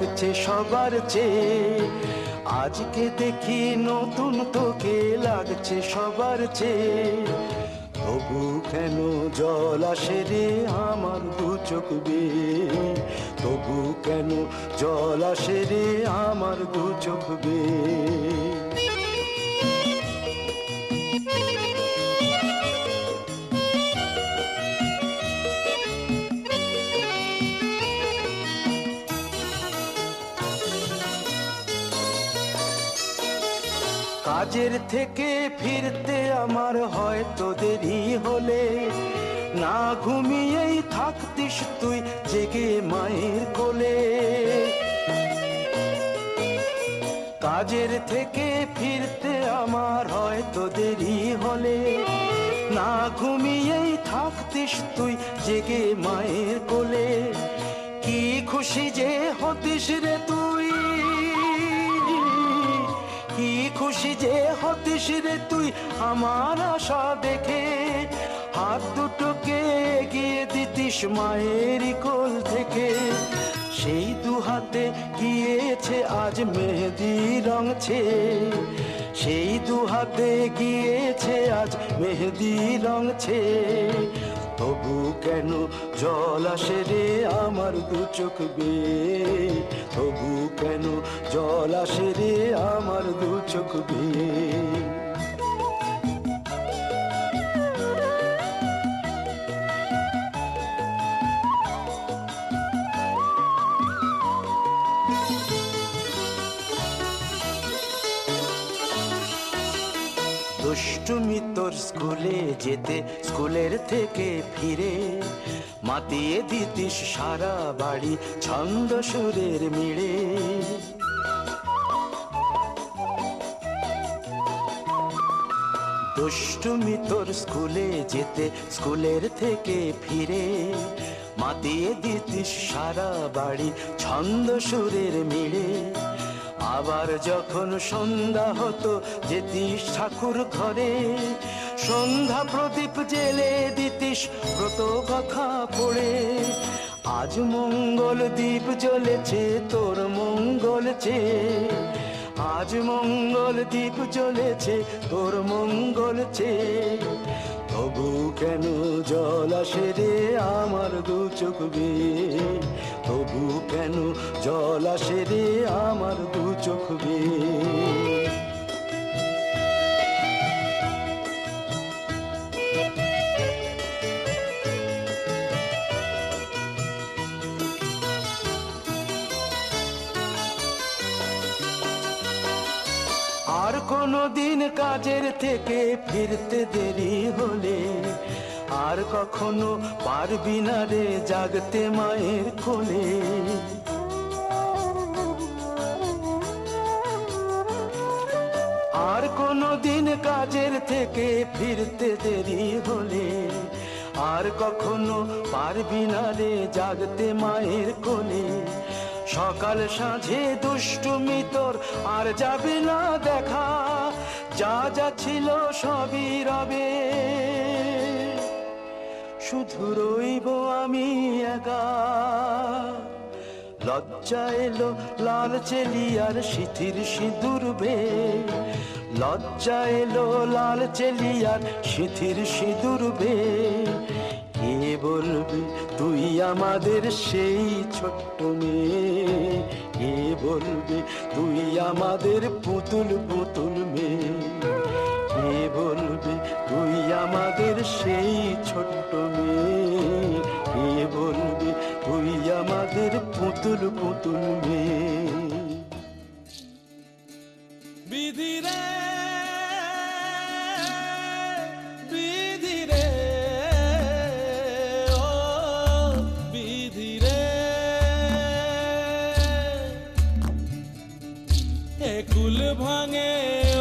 লাগছে সবার চেয়ে, আজকে দেখি নতুন তোকে লাগছে সবার চেয়ে। তবু কেন জল আসে রে আমার দু চোখ বেয়ে, তবু কেন জল আসে রে আমার দু চোখ বেয়ে। কাজের থেকে ফিরতে আমার হয়তো দেরি হলে, না ঘুমিয়েই থাকতিস তুই জেগে মায়ের কোলে। কাজের থেকে ফিরতে আমার হয়তো দেরি হলে, না ঘুমিয়েই থাকতিস তুই জেগে মায়ের কোলে। কি খুশি যে হতিস রে তুই, কি খুশি যে হতিস রে তুই আমার আশা দেখে। হাত দুটোকে এগিয়ে দিতিস মায়ের কোল থেকে, সেই দু হাতে গিয়েছে আজ মেহেদি রং ছেয়ে, সেই দু হাতে গিয়েছে আজ মেহেদি রং ছেয়ে। তবু কেন জল আসে রে আমার দু চোখ বেয়ে, তবু কেন জল আসে রে আমার দু চোখ বেয়ে। দুষ্টুমি তোর স্কুলে যেতে, স্কুলের থেকে ফিরে মাতিয়ে দিতিস সারা বাড়ি ছন্দ সুরের মিড়ে। দুষ্টুমি তোর স্কুলে যেতে, স্কুলের থেকে ফিরে মাতিয়ে দিতিস সারা বাড়ি ছন্দ সুরের মিড়ে। আবার যখন সন্ধ্যা হতো যেতিস ঠাকুর ঘরে, সন্ধ্যা প্রদীপ জেলে দিতিস ব্রত কথা পড়ে। আজ মঙ্গল দ্বীপ জ্বলেছে তোর মঙ্গল চেয়ে, আজ মঙ্গল দ্বীপ জ্বলেছে তোর মঙ্গল চেয়ে। তবু কেন জল আসে রে আমার দু চোখ বেয়ে, তবু কেন জল আসে রে আমার দু চোখ বেয়ে। আর কোনো দিন কাজের থেকে ফিরতে দেরি হলে, আর কখনো পারবি না রে জাগতে মায়ের কোলে। আর কোনো দিন কাজের থেকে ফিরতে দেরি হলে, আর কখনো পারবি না রে জাগতে মায়ের কোলে। সকাল সাঁঝে দুষ্টুমি তোর আর যাবে না দেখা, যা যা ছিল সবই রবে, শুধু রইব আমি একা। লজ্জা এলো লাল চেলিয়ার সিথির সিঁদুর বেয়ে, লজ্জা এলো লাল চেলিয়ার সিথির সিঁদুর বেয়ে। কে বলবি তুই আমাদের সেই ছোট্ট মেয়ে, কে বলবি তুই আমাদের পুতুল পুতুল মেয়ে, কে বলবি তুই আমাদের সেই ছোট্ট মেয়ে, কে বলবি তুই আমাদের পুতুল পুতুল মেয়ে। বিধি রে বিধি রে ও বিধি রে, এ কুল ভাঙে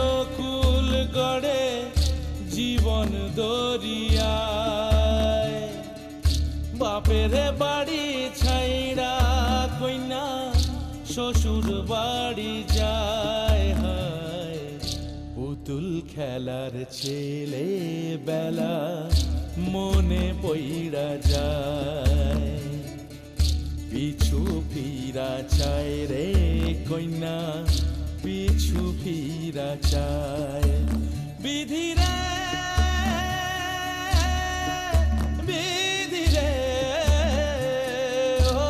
ও কুল গড়ে জীবন দরিয়ায়। বাপের বাড়ি ছাইড়া কইনা শ্বশুর বাড়ি যায়, হায় পুতুল খেলার ছেলে বেলা মনে পইড়া যায়। পিছু ফিরা চায় রে কন্যা, পিছু ফিরা চায়। বিধি রে বিধি রে ও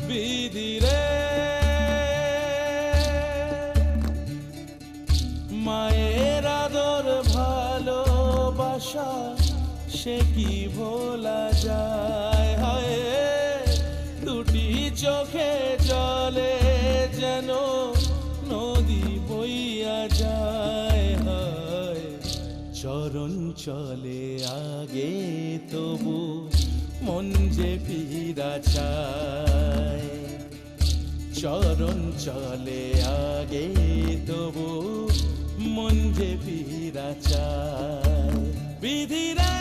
বিধি রে, মায়ের আদর ভালোবাসা সে কি ভোলা যায়। হায় দুটি চোখে জলে যেন নদী বইয়া যায়। হায় চরণ চলে আগে তবু মন যে ফিরা চায়। চরণ চলে আগে তবু মন যে ফিরা চায়। বিধি রে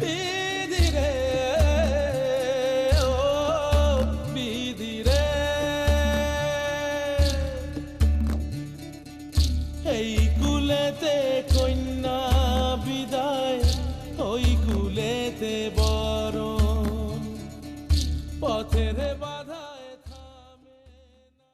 বিধি রে ও বিধি রে, এই কুলেতে কন্যা বিদায়, ওই কুলেতে বরণ, পথের বাধায় থামে না।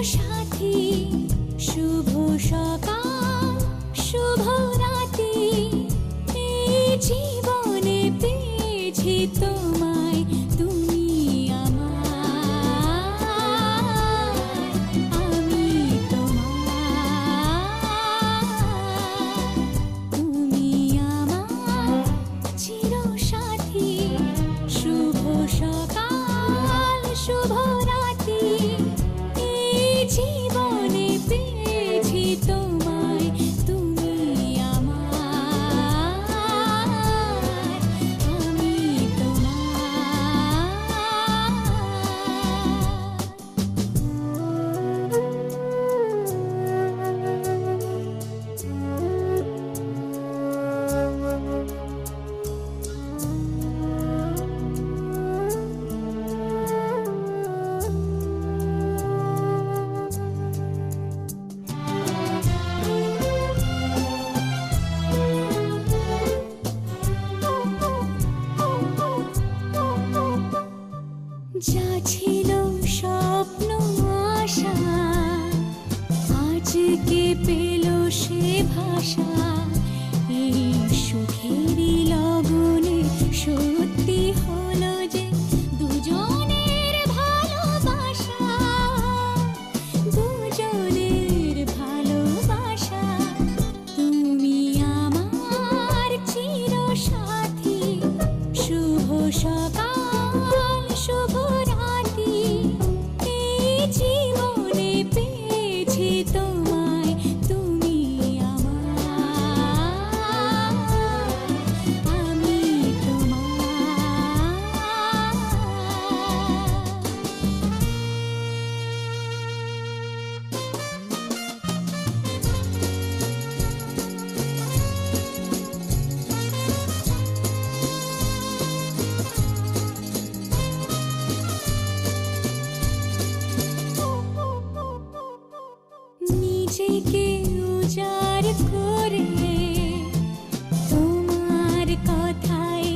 সাথী শুভ সকাল শুভ রাতি এই জীবনে পেয়েছি তোমায় তুমি আমার আমি তোমার তুমি আমার চির সাথী শুভ সকাল শুভ রাতি এই জীবনে পেয়েছি তোমায় তুমি আমার আমি যা ছিল স্বপ্ন আশা আজকে পেল সে ভাষা এই সুখেরই লগনে সত্যি হলো যে দুজনের ভালোবাসা দুজনের ভালোবাসা তুমি আমার চির সাথী শুভ সকাল শুভ রাতি এই জীবনে পেয়েছি তোমায় তুমি আমার আমি নিজেকে উজাড় করে তোমার কথায়